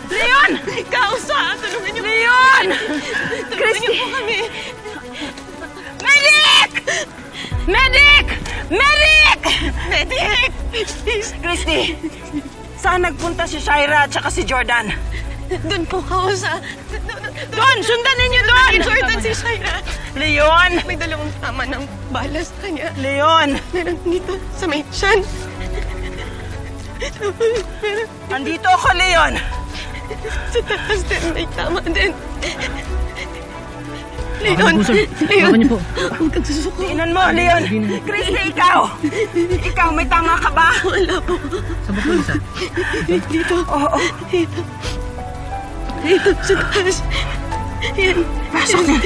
Leon! Kausa! Tulungan niyo! Leon! Tulungan niyo po kami! Medic! Medic! Medic! Medic! Christy, saan nagpunta si Shaira at saka si Jordan? Doon po, Kausa. Doon! Sundan ninyo doon! Si Jordan, si Shaira. Leon! May dalawang tama ng balas kanya. Leon! Meron dito sa may tiyan. Andito ako, Leon! Sa taas din, may tama din. Leon! Hawakan niyo po, sir. Hawakan niyo po. Huwag kang susuko. Tingnan mo, Leon! Christy, ikaw! Ikaw, may tama ka ba? Wala po. Saan ba po isa? Dito. Oo. Dito. Dito, sa taas. Yan. Pasok na.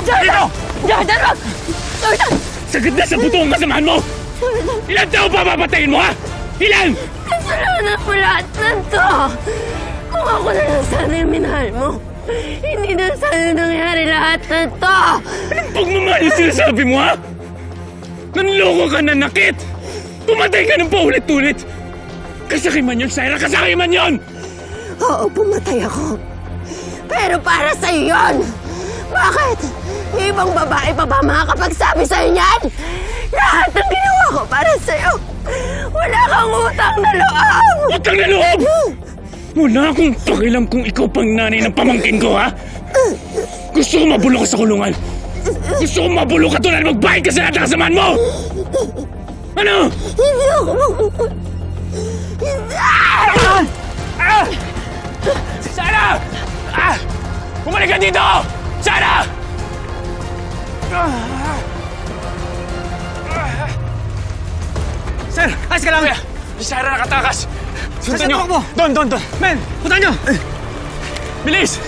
Jordan! Jordan, wag! Jordan! Sagad na sa buto ang masamahan mo! Ilan tao pa papatayin mo, ha? Ilan? Kasalanan mo lahat ng to! Kung ako na lang sana yung minahal mo, hindi na sana nangyari lahat ng to! Anong pagmamahal yung sinasabi mo, ha? Nanloko ka na nakit! Pumatay ka ng paulit-ulit! Kasakiman yun, Shaira! Kasakiman yun! Oo, pumatay ako. Pero para sa'yo yun! Bakit? Ibang babae pa ba makakapagsabi sa'yo niyan? Lahat ng ginawa ko para sa'yo. Wala kang utang na loob! Utang na loob! Wala akong pakialam kung ikaw pang nanay ng pamangkin ko, ha? Gusto ko mabulok ka sa kulungan. Gusto ko mabulok ka tulad magbayad ka sa lahat ng kasamaan mo! Ano? Hindi ako Shaira! Bumalik ka dito! Shaira! Sir, ayos ka lang! Kuya, si Shaira nakatakas! Sundan Saan nyo! tumakbo? Doon! Men, punta nyo! Bilis!